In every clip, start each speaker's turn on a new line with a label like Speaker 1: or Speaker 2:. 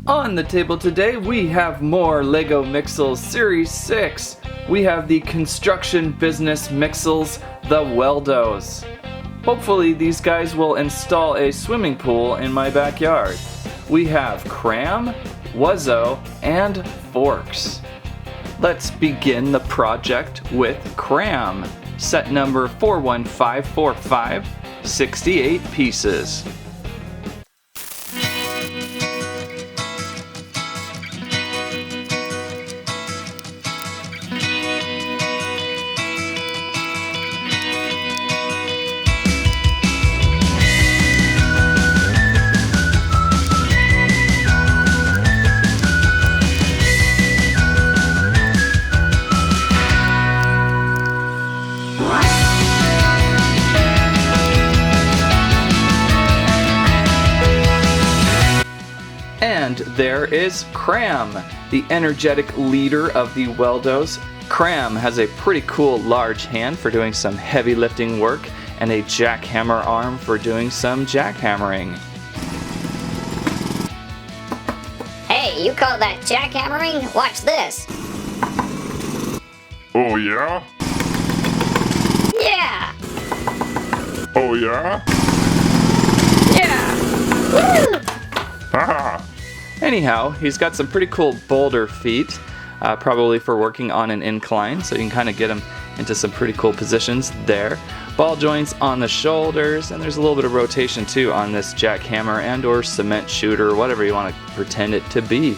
Speaker 1: On the table today, we have more LEGO Mixels Series 6. We have the construction business Mixels, the Weldos. Hopefully these guys will install a swimming pool in my backyard. We have Kramm, Wuzzo, and Forx. Let's begin the project with Kramm. Set number 41545, 68 pieces. And there is Kramm, the energetic leader of the Weldos. Kramm has a pretty cool large hand for doing some heavy lifting work and a jackhammer arm for doing some jackhammering.
Speaker 2: Hey, you call that jackhammering? Watch this.
Speaker 3: Oh yeah?
Speaker 2: Yeah!
Speaker 3: Oh yeah?
Speaker 2: Yeah! Woo!
Speaker 3: Haha!
Speaker 1: Anyhow, he's got some pretty cool boulder feet, probably for working on an incline, so you can kind of get him into some pretty cool positions there. Ball joints on the shoulders, and there's a little bit of rotation too on this jackhammer and or cement shooter, whatever you want to pretend it to be.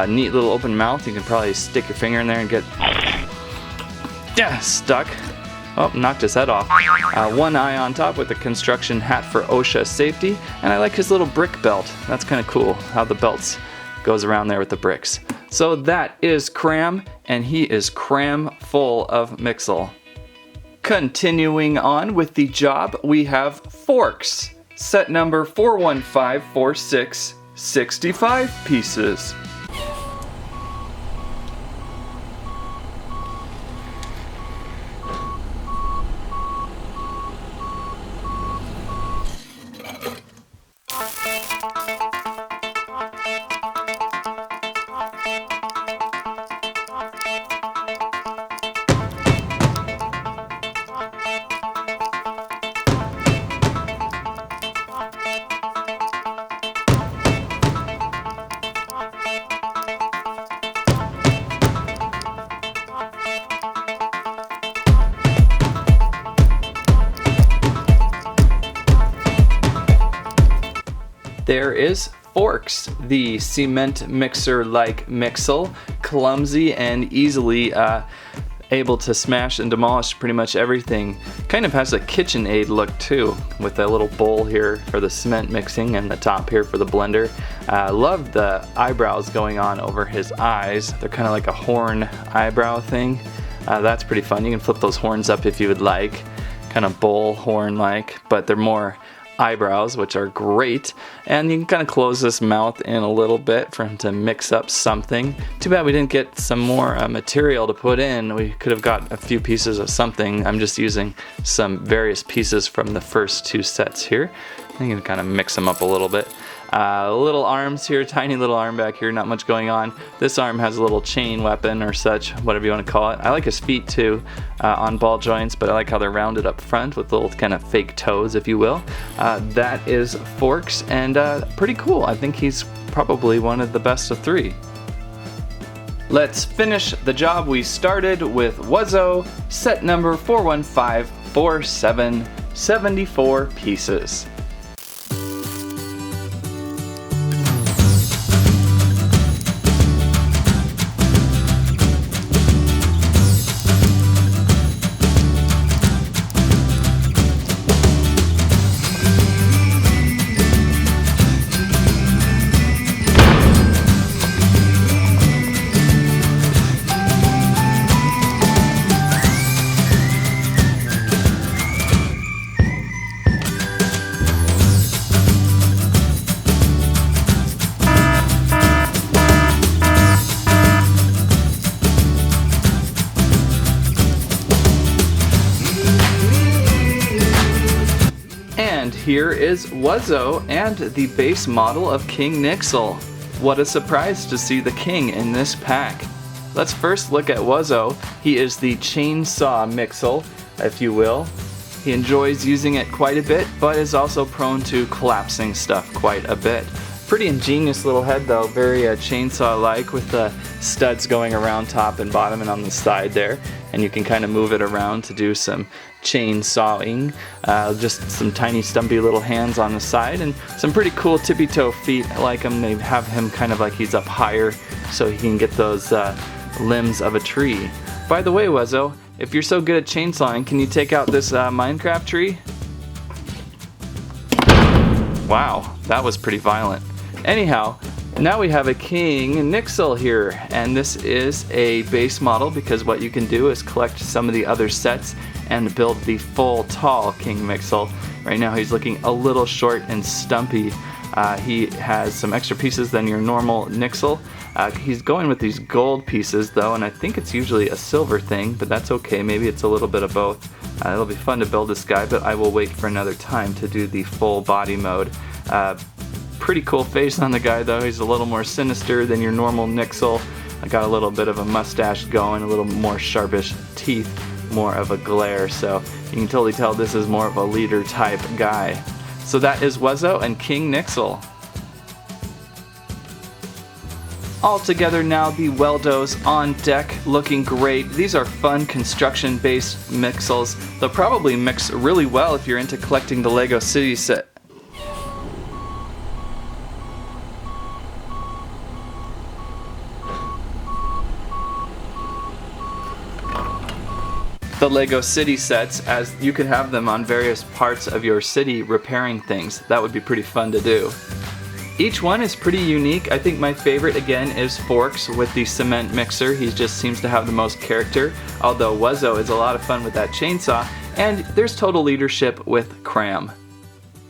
Speaker 1: Neat little open mouth, you can probably stick your finger in there and get stuck. Oh, knocked his head off. One eye on top with a construction hat for OSHA safety, and I like his little brick belt. That's kind of cool, how the belts goes around there with the bricks. So that is Kramm, and he is cram full of Mixel. Continuing on with the job, we have Forx. Set number 41546, 65 pieces. There is Forx, the cement mixer-like Mixel, clumsy and easily able to smash and demolish pretty much everything. Kind of has a KitchenAid look too, with a little bowl here for the cement mixing and the top here for the blender. Love the eyebrows going on over his eyes. They're kind of like a horn eyebrow thing. That's pretty fun. You can flip those horns up if you would like, kind of bull horn-like, but they're more eyebrows, which are great. And you can kind of close this mouth in a little bit for him to mix up something. Too bad we didn't get some more material to put in. We could have got a few pieces of something. I'm just using some various pieces from the first two sets here. I'm going to kind of mix them up a little bit. Little arms here, tiny little arm back here, not much going on. This arm has a little chain weapon or such, whatever you want to call it. I like his feet too, on ball joints, but I like how they're rounded up front with little kind of fake toes, if you will. That is Forx, and pretty cool. I think he's probably one of the best of three. Let's finish the job we started with Wuzzo, set number 41547, 74 pieces. Here is Wuzzo and the base model of King Nixel. What a surprise to see the king in this pack. Let's first look at Wuzzo. He is the chainsaw Mixel, if you will. He enjoys using it quite a bit, but is also prone to collapsing stuff quite a bit. Pretty ingenious little head though, very chainsaw-like with the studs going around top and bottom and on the side there. And you can kind of move it around to do some chainsawing. Just some tiny stumpy little hands on the side and some pretty cool tippy-toe feet. I like him. They have him kind of like he's up higher so he can get those limbs of a tree. By the way, Wuzzo, if you're so good at chainsawing, can you take out this Minecraft tree? Wow, that was pretty violent. Anyhow, now we have a King Nixel here, and this is a base model because what you can do is collect some of the other sets and build the full tall King Mixel. Right now he's looking a little short and stumpy. He has some extra pieces than your normal Nixel. He's going with these gold pieces though, and I think it's usually a silver thing, but that's okay. Maybe it's a little bit of both. It'll be fun to build this guy, but I will wait for another time to do the full body mode. Pretty cool face on the guy though. He's a little more sinister than your normal Nixel. I got a little bit of a mustache going, a little more sharpish teeth, more of a glare, so you can totally tell this is more of a leader type guy. So that is Wuzzo and King Nixel. All together now, the Weldos on deck, looking great. These are fun construction-based Mixels. They'll probably mix really well if you're into collecting the Lego City set. The Lego City sets, as you could have them on various parts of your city repairing things. That would be pretty fun to do. Each one is pretty unique. I think my favorite again is Forx with the cement mixer. He just seems to have the most character, although Wuzzo is a lot of fun with that chainsaw, and there's total leadership with Kramm.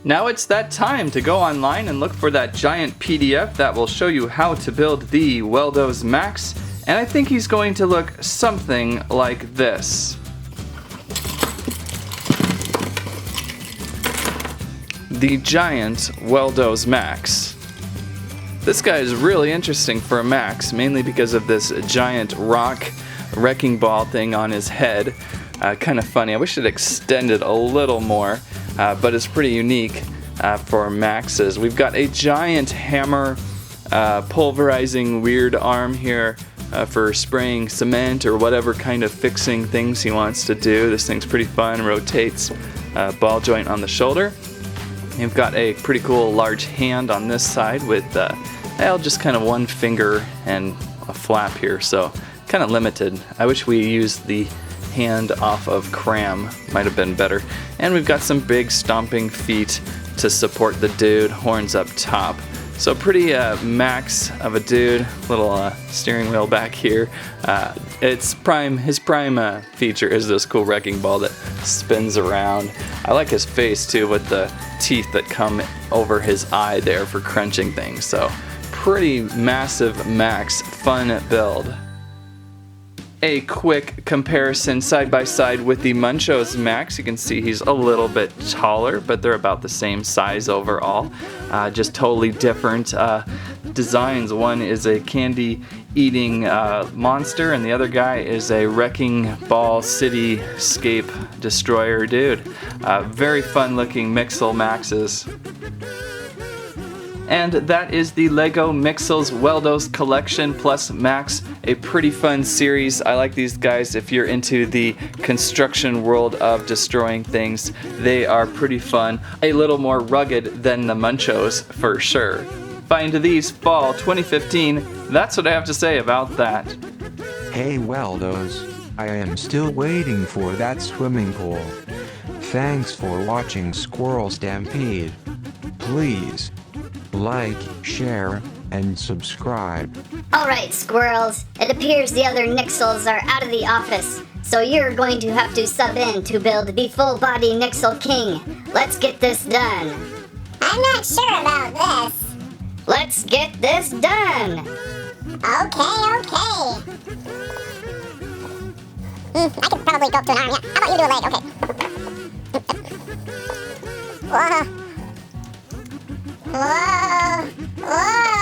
Speaker 1: Now it's that time to go online and look for that giant PDF that will show you how to build the Weldos Max, and I think he's going to look something like this. The giant Weldos Max. This guy is really interesting for a Max, mainly because of this giant rock wrecking ball thing on his head. Kind of funny. I wish it extended a little more, but it's pretty unique for Maxes. We've got a giant hammer pulverizing weird arm here for spraying cement or whatever kind of fixing things he wants to do. This thing's pretty fun, rotates, ball joint on the shoulder. You've got a pretty cool large hand on this side with just kind of one finger and a flap here, so kind of limited. I wish we used the hand off of Kramm, might have been better. And we've got some big stomping feet to support the dude, horns up top. So pretty max of a dude, little steering wheel back here. His prime feature is this cool wrecking ball that spins around. I like his face too, with the teeth that come over his eye there for crunching things. So pretty massive Max, fun build. A quick comparison side by side with the Munchos Max. You can see he's a little bit taller, but they're about the same size overall. Just totally different designs. One is a candy-eating monster, and the other guy is a wrecking ball cityscape destroyer dude. Very fun-looking Mixel Maxes. And that is the Lego Mixels Weldos Collection plus Max, a pretty fun series. I like these guys if you're into the construction world of destroying things. They are pretty fun, a little more rugged than the Munchos for sure. Find these fall 2015. That's what I have to say about that.
Speaker 4: Hey Weldos, I am still waiting for that swimming pool. Thanks for watching Squirrel Stampede. Please like, share, and subscribe.
Speaker 2: Alright, squirrels. It appears the other Nixels are out of the office, so you're going to have to sub in to build the full-body Nixel King. Let's get this done.
Speaker 5: I'm not sure about this.
Speaker 2: Let's get this done.
Speaker 5: Okay. I could probably go up to an arm, yeah. How about you do a leg? Okay. Whoa. Whoa.